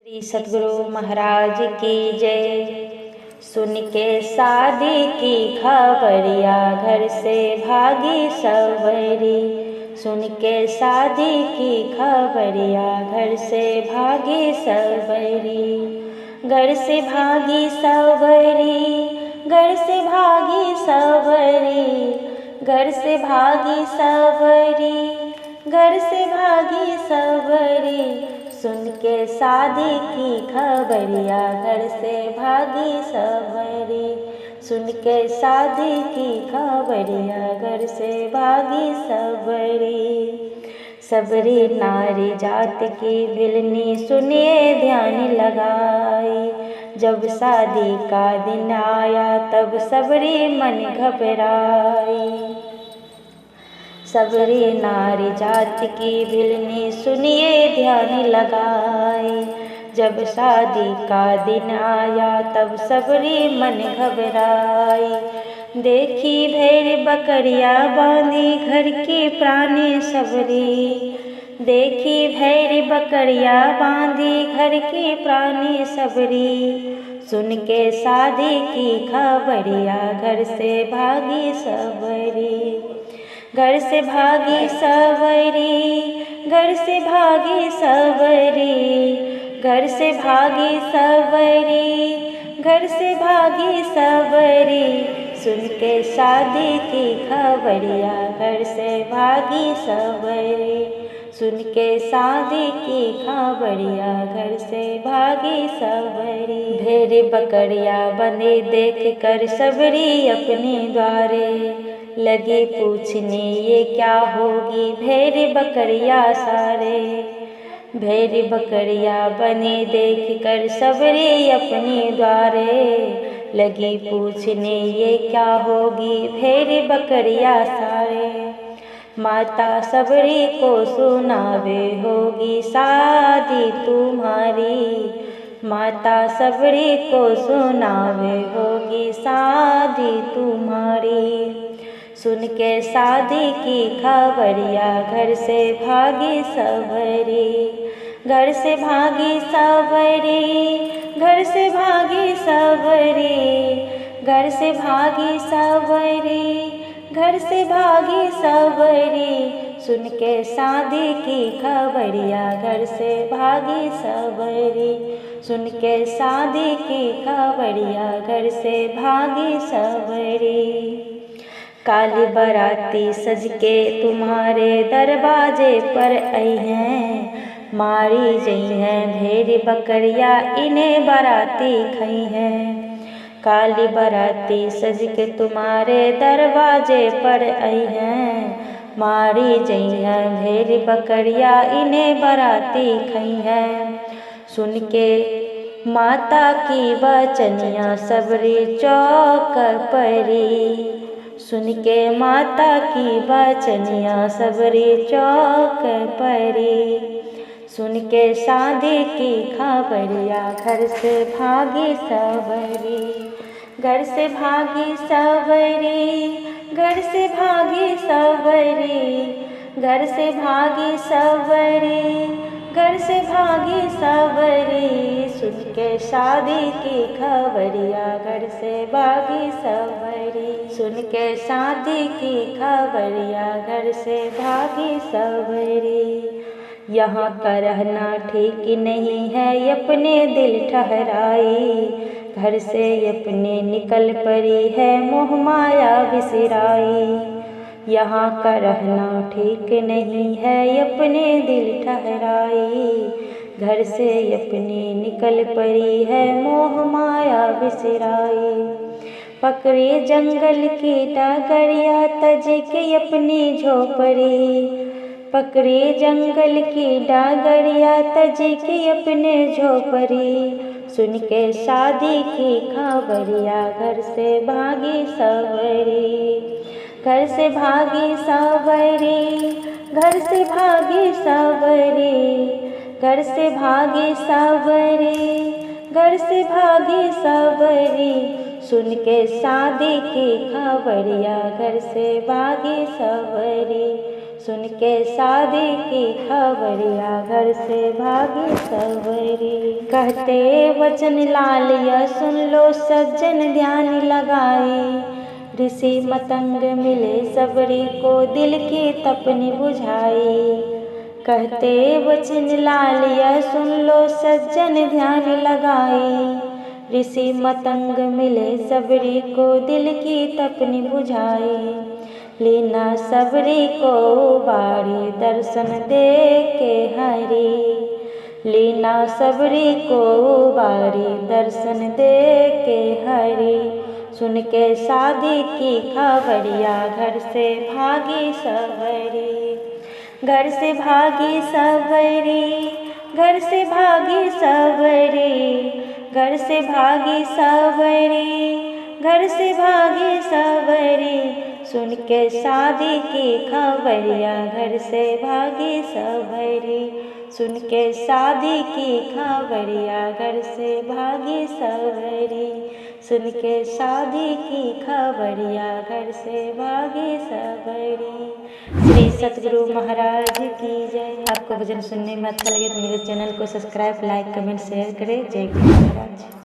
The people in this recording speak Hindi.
श्री सद्गुरु महाराज की जय। सुन के शादी की खबरिया घर से भागी सवरी। सुन के शादी की खबरिया घर से भागी सवरी। घर से भागी सवरी, घर से भागी सवरी, घर से भागी सवरी, घर से भागी सवरी। सुन के शादी की खबरिया घर से भागी सवरी। सुन के शादी की खबरिया घर से भागी सवरी। सबरी नारी जात की भिलनी सुनिए ध्यान लगाई। जब शादी का दिन आया तब सबरी मन घबराई। सबरी नारी जात की भिलनी सुनिए ध्यान लगाई। जब शादी का दिन आया तब सबरी मन घबराई। देखी भेड़ बकरिया बांधी घर की प्राणी सबरी। देखी भेड़ बकरिया बांधी घर की प्राणी सबरी। सुन के शादी की खबरिया घर से भागी सबरी। घर से भागी सवरी, घर से भागी सवरी, घर से भागी सवरी, घर से भागी सवरी। सुन के शादी की खबरिया घर से भागी सवरी। सुन के शादी की खबरिया घर से भागी सवरी। भेड़ बकरिया बंधे देख कर सबरी अपने द्वारे लगी पूछने ये क्या होगी भेड़ बकरिया सारे। भेड़ बकरिया बने देख कर सबरी अपने द्वारे लगी पूछने ये क्या होगी भेड़ बकरिया सारे। माता सबरी को सुनावे होगी शादी तुम्हारी। माता सबरी को सुनावे होगी शादी तुम्हारी। सुन के शादी की खबरिया घर से भागी सवरी। घर से भागी सवरी, घर से भागी सवरी, घर से भागी सवरी, घर से भागी सवरी। सुन के शादी की खबरिया घर से भागी सवरी। सुन के शादी की खबरिया घर से भागी सवरी। काली बराती सज के तुम्हारे दरवाजे पर आई हैं। मारी गई हैं भेड़ बकरिया इन्हें बराती खाई हैं। काली बराती सज के तुम्हारे दरवाजे पर आई हैं। मारी गई हैं भेड़ बकरिया इन्हें बराती खाई हैं। सुन के माता की बचनिया सबरी चौक परी। सुन के माता की बचनिया सबरी चौक परी। सुन के शादी की खबरिया घर से भागी सवरी। घर से भागी सवरी, घर से भागी सवरी, घर से भागी सवरी, घर से भागी सवरी। सुन के शादी की खबरिया घर से भागी सवरी। सुन के शादी की खबरिया घर से भागी सवरी। यहाँ का रहना ठीक नहीं है अपने दिल ठहराई। घर से अपने निकल पड़ी है मोह माया बिसराई। यहाँ का रहना ठीक नहीं है अपने दिल ठहराई। घर से अपनी निकल पड़ी है मोह माया बिसराई। पकड़े जंगल की डागरिया तज के अपनी झोपड़ी। पकड़े जंगल की डागरिया तज के अपने झोपड़ी। सुन के शादी की खबरिया घर से भागी सवरी। घर से भागी सवरी, घर से भागी सवरी, घर से भागी सवरी, घर से भागी सवरी। सुन के शादी की खबरिया घर से भागी सवरी। सुन के शादी की खबरिया घर से भागी सवरी। कहते वचन लाल यह सुन लो सज्जन ध्यान लगाई, ऋषि मतंग मिले सबरी को दिल की तपनी बुझाई। कहते वचन लाल यह सुन लो सज्जन ध्यान लगाई, ऋषि मतंग मिले सबरी को दिल की तपनी बुझाई। लीना सबरी को बारी दर्शन दे के हरी, लीना सबरी को बारी दर्शन दे के हरी। सुन के शादी की खबरिया घर से भागी सवरी, घर से भागी सवरी, घर से भागी सवरी, घर से भागी सवरी, घर से भागी सवरी। सुन के शादी की खबरिया घर से भागी सवरी, सुन के शादी की खबरिया घर से भागी सवरी, सुन के शादी की खबरिया घर से भागी सवरी। श्री सतगुरु महाराज की जय। आपको भजन सुनने में अच्छा लगे तो मेरे चैनल को सब्सक्राइब, लाइक, कमेंट, शेयर करें। जय गुरु महाराज।